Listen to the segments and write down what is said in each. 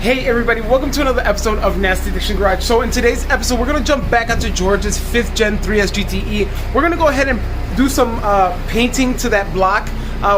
Hey everybody, welcome to another episode of Nasty Addiction Garage. So in today's episode, we're going to jump back onto George's 5th Gen 3S GTE. We're going to go ahead and do some painting to that block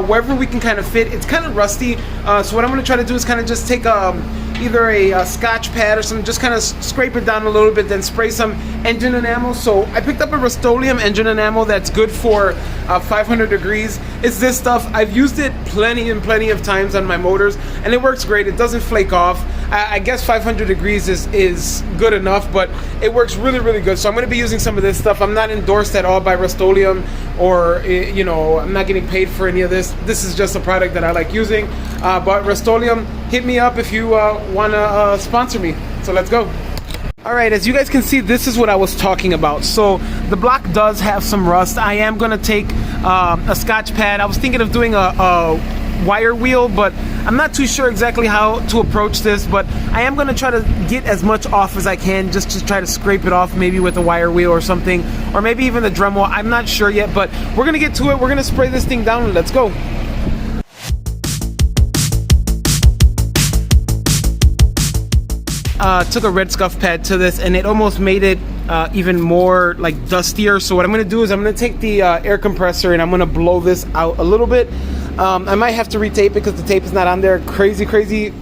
wherever we can kind of fit. It's kind of rusty, so what I'm going to try to do is kind of just take either a scotch pad or something, just kind of scrape it down a little bit, then spray some engine enamel. So I picked up a Rustoleum Engine Enamel that's good for 500 degrees. It's this stuff. I've used it plenty of times on my motors, and it works great. It doesn't flake off. I guess 500 degrees is good enough, but it works really good. So I'm going to be using some of this stuff. I'm not endorsed at all by Rustoleum, or you know, I'm not getting paid for any of this. This is just a product that I like using. But Rustoleum, hit me up if you want to sponsor me. So let's go. Alright, as you guys can see, this is what I was talking about. So the block does have some rust. I am going to take a scotch pad. I was thinking of doing a wire wheel, but I'm not too sure exactly how to approach this, but I am going to try to get as much off as I can, just to try to scrape it off, maybe with a wire wheel or something, or maybe even the Dremel. I'm not sure yet, but we're going to get to it. We're going to spray this thing down and let's go. Took a red scuff pad to this, and it almost made it even more like dustier. So what I'm going to do is I'm going to take the air compressor and I'm going to blow this out a little bit. I might have to retape it because the tape is not on there crazy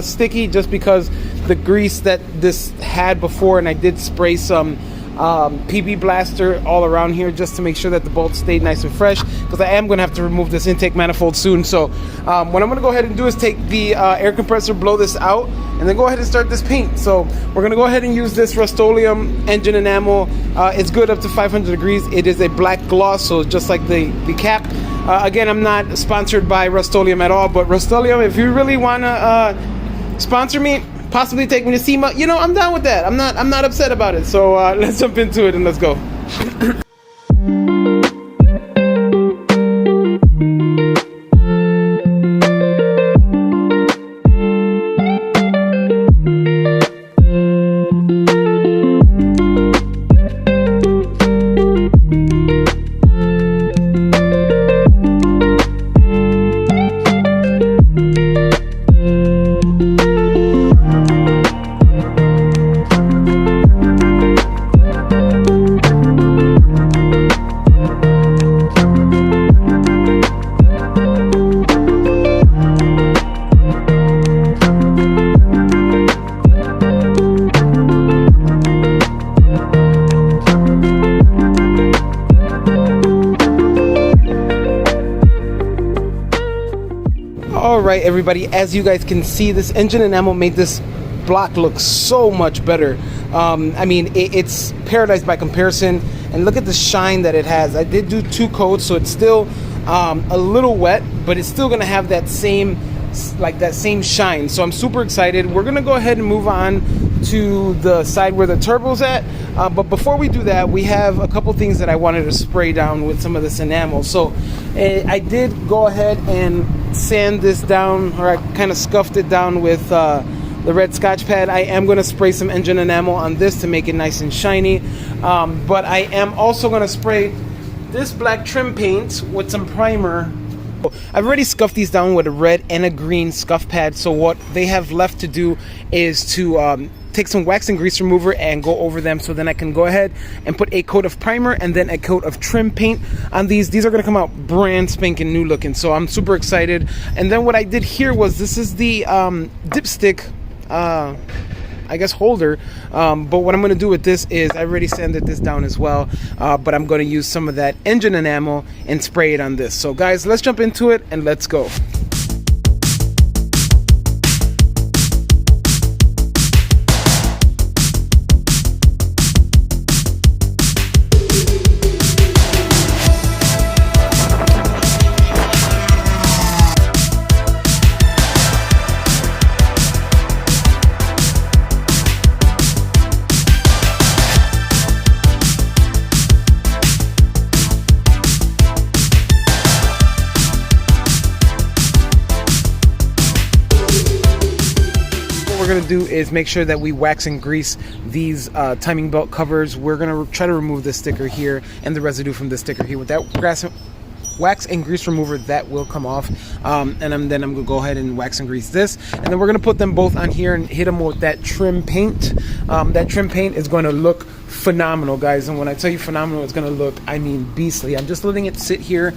sticky, just because the grease that this had before, and I did spray some PB blaster all around here just to make sure that the bolts stayed nice and fresh, because I am going to have to remove this intake manifold soon. So what I'm going to go ahead and do is take the air compressor, blow this out, and then go ahead and start this paint. So we're going to go ahead and use this Rustoleum Engine Enamel. It's good up to 500 degrees. It is a black gloss, so it's just like the cap. Again, I'm not sponsored by Rustoleum at all, but Rustoleum, if you really want to sponsor me, possibly take me to SEMA, you know, I'm down with that. I'm not upset about it. So let's jump into it and let's go. Alright everybody, as you guys can see, this engine enamel made this block look so much better. I mean, it's paradise by comparison, and look at the shine that it has. I did do 2 coats, so it's still a little wet, but it's still going to have that same shine. So I'm super excited. We're going to go ahead and move on to the side where the turbo's at, but before we do that, we have a couple things that I wanted to spray down with some of this enamel. So I did go ahead and sand this down, or I kind of scuffed it down with the red scotch pad. I am going to spray some engine enamel on this to make it nice and shiny, but I am also going to spray this black trim paint with some primer. I've already scuffed these down with a red and a green scuff pad, so what they have left to do is to take some wax and grease remover and go over them, so then I can go ahead and put a coat of primer and then a coat of trim paint on these. These are going to come out brand spanking new looking, so I'm super excited. And then what I did here was, this is the dipstick I guess holder, but what I'm going to do with this is, I already sanded this down as well, but I'm going to use some of that engine enamel and spray it on this. So guys, let's jump into it and let's go. Going to do is make sure that we wax and grease these timing belt covers. We're going to try to remove the sticker here and the residue from the sticker here without wax and grease remover, that will come off. And then I'm gonna go ahead and wax and grease this, and then we're gonna put them both on here and hit them with that trim paint. That trim paint is going to look phenomenal, guys, and when I tell you phenomenal, it's going to look, I mean, beastly. I'm just letting it sit here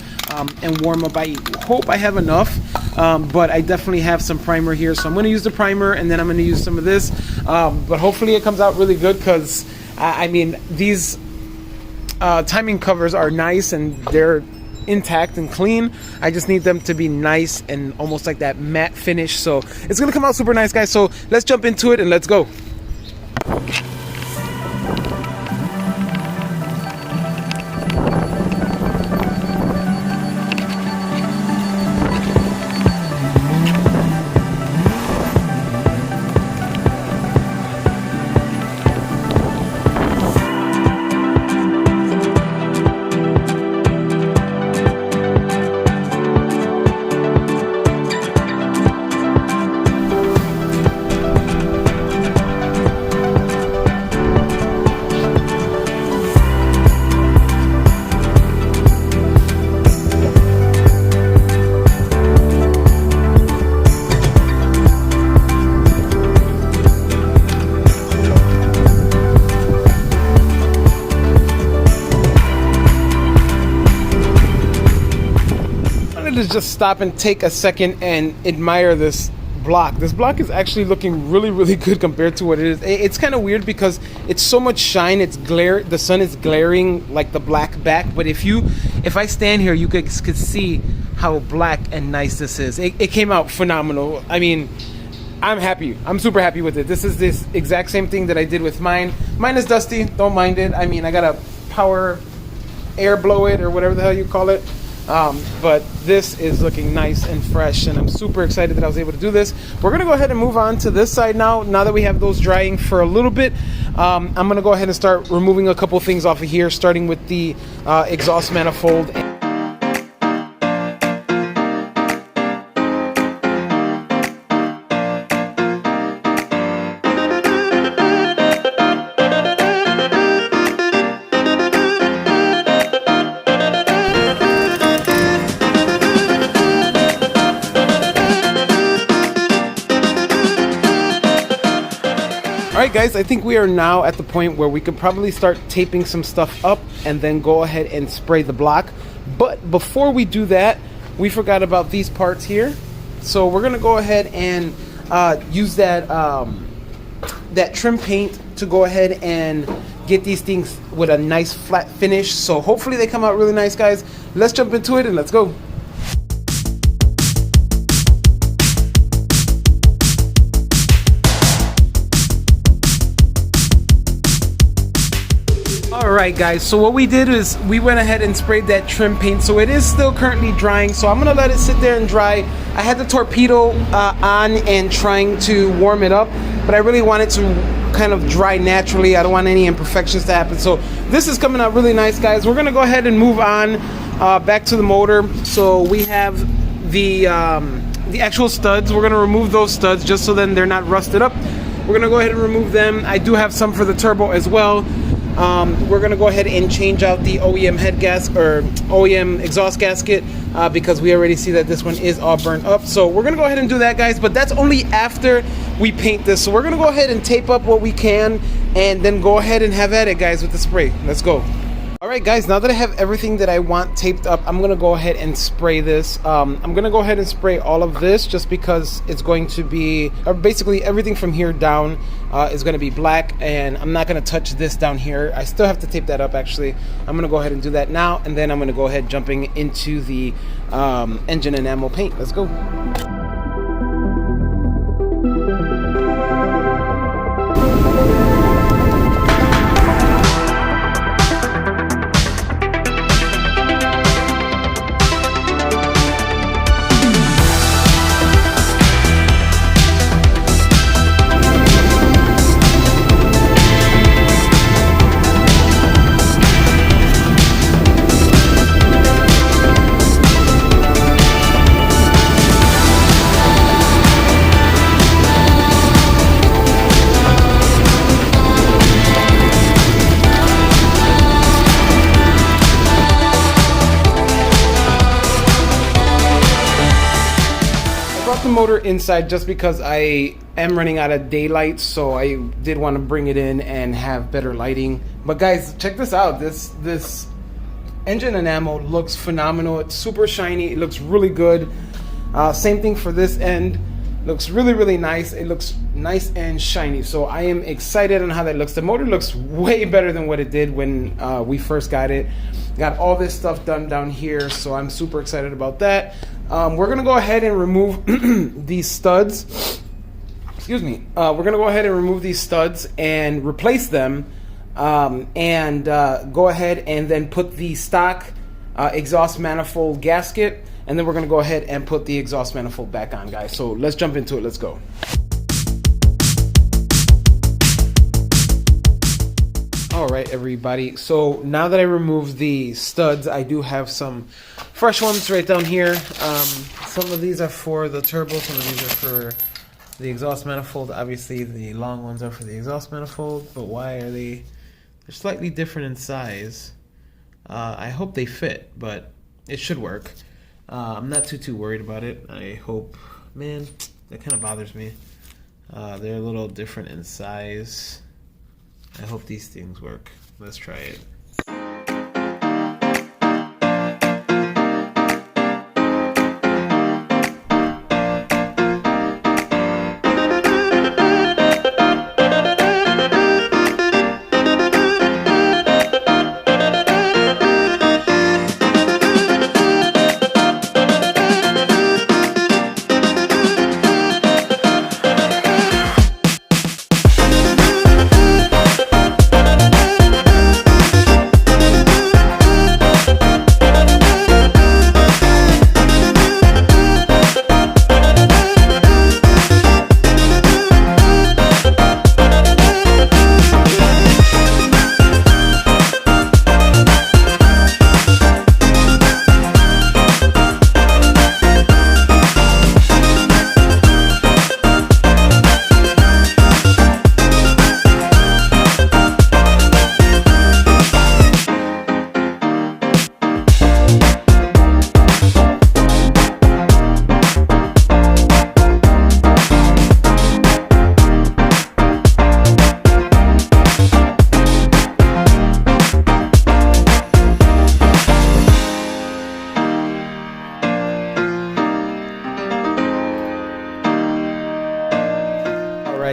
and warm up. I hope I have enough, but I definitely have some primer here, so I'm going to use the primer, and then I'm going to use some of this, but hopefully it comes out really good, because I mean, these timing covers are nice and they're intact and clean. I just need them to be nice and almost like that matte finish, so it's going to come out super nice, guys. So let's jump into it and let's go. To just stop and take a second and admire this block. This block is actually looking really good compared to what it is. It's kind of weird because it's so much shine, the sun is glaring like the black back, but if I stand here, you guys could see how black and nice this is. It came out phenomenal. I mean, I'm happy. I'm super happy with it. This is this exact same thing that I did with mine. Mine is dusty, don't mind it. I mean, I gotta power air blow it or whatever the hell you call it. But this is looking nice and fresh, and I'm super excited that I was able to do this. We're gonna go ahead and move on to this side now that we have those drying for a little bit. I'm gonna go ahead and start removing a couple things off of here, starting with the exhaust manifold. Alright guys, I think we are now at the point where we could probably start taping some stuff up and then go ahead and spray the block. But before we do that, we forgot about these parts here. So we're going to go ahead and use that trim paint to go ahead and get these things with a nice flat finish. So hopefully they come out really nice, guys. Let's jump into it and let's go. Alright guys, so what we did is we went ahead and sprayed that trim paint, so it is still currently drying, so I'm gonna let it sit there and dry. I had the torpedo on and trying to warm it up, but I really want it to kind of dry naturally. I don't want any imperfections to happen, so this is coming out really nice, guys. We're gonna go ahead and move on back to the motor. So we have the actual studs. We're gonna remove those studs just so then they're not rusted up. We're gonna go ahead and remove them. I do have some for the turbo as well. We're gonna go ahead and change out the OEM head gas or OEM exhaust gasket because we already see that this one is all burnt up. So we're gonna go ahead and do that, guys, but that's only after we paint this. So we're gonna go ahead and tape up what we can and then go ahead and have at it, guys, with the spray. Let's go. Alright guys, now that I have everything that I want taped up, I'm gonna go ahead and spray this. I'm gonna go ahead and spray all of this just because it's going to be basically everything from here down is gonna be black, and I'm not gonna touch this down here. I still have to tape that up actually. I'm gonna go ahead and do that now, and then I'm gonna go ahead jumping into the engine enamel paint. Let's go. motor inside just because I am running out of daylight, so I did want to bring it in and have better lighting. But guys, check this out. This engine enamel looks phenomenal. It's super shiny. It looks really good. Same thing for this end. Looks really nice. It looks nice and shiny. So I am excited on how that looks. The motor looks way better than what it did when we first got it. Got all this stuff done down here, so I'm super excited about that. We're gonna go ahead and remove these studs. Excuse me. We're gonna go ahead and remove these studs and replace them, and go ahead and then put the stock exhaust manifold gasket, and then we're gonna go ahead and put the exhaust manifold back on, guys. So let's jump into it. Let's go. All right, everybody. So now that I removed the studs, I do have some fresh ones right down here. Some of these are for the turbo, some of these are for the exhaust manifold. Obviously, the long ones are for the exhaust manifold, but why are they? They're slightly different in size. I hope they fit, but it should work. I'm not too worried about it. I hope, man, that kind of bothers me. They're a little different in size. I hope these things work. Let's try it.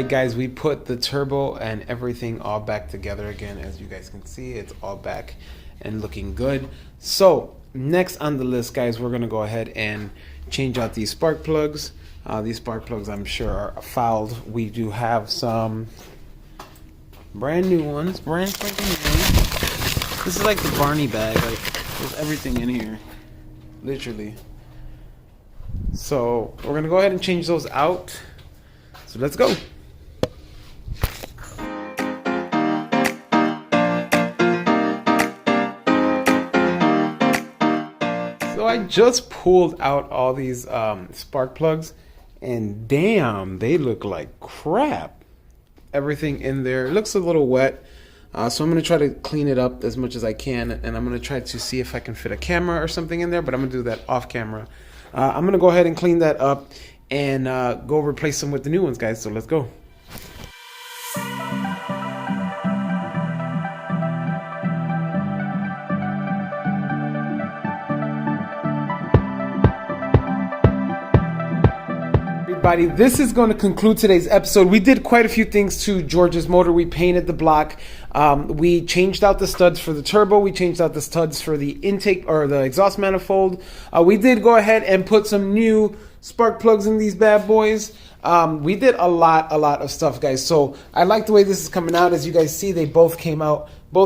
Alright guys, we put the turbo and everything all back together again. As you guys can see, it's all back and looking good. So next on the list, guys, we're going to go ahead and change out these spark plugs. These spark plugs, I'm sure, are fouled. We do have some brand new ones, brand spanking new. This is like the Barney bag, like there's everything in here, literally. So we're going to go ahead and change those out. So let's go. So I just pulled out all these spark plugs, and damn, they look like crap. Everything in there looks a little wet, so I'm going to try to clean it up as much as I can, and I'm going to try to see if I can fit a camera or something in there, but I'm going to do that off camera. I'm going to go ahead and clean that up and go replace them with the new ones, guys. So let's go. Everybody, this is going to conclude today's episode. We did quite a few things to George's motor. We painted the block. We changed out the studs for the turbo. We changed out the studs for the intake or the exhaust manifold. We did go ahead and put some new spark plugs in these bad boys. We did a lot of stuff, guys. So I like the way this is coming out. As you guys see, they both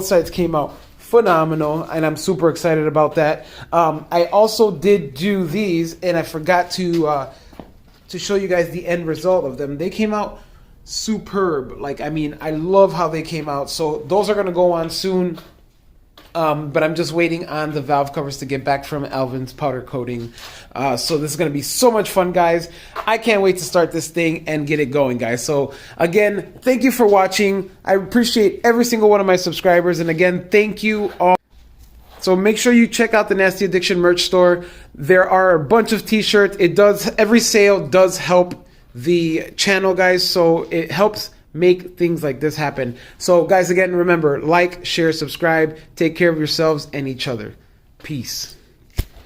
sides came out phenomenal, and I'm super excited about that. I also did do these, and I forgot to show you guys the end result of them. They came out superb. Like, I mean, I love how they came out. So those are going to go on soon. But I'm just waiting on the valve covers to get back from Alvin's powder coating. So this is going to be so much fun, guys. I can't wait to start this thing and get it going, guys. So again, thank you for watching. I appreciate every single one of my subscribers. And again, thank you all. So make sure you check out the Nasty Addiction merch store. There are a bunch of t-shirts. Every sale does help the channel, guys. So it helps make things like this happen. So guys, again, remember, like, share, subscribe, take care of yourselves and each other. Peace.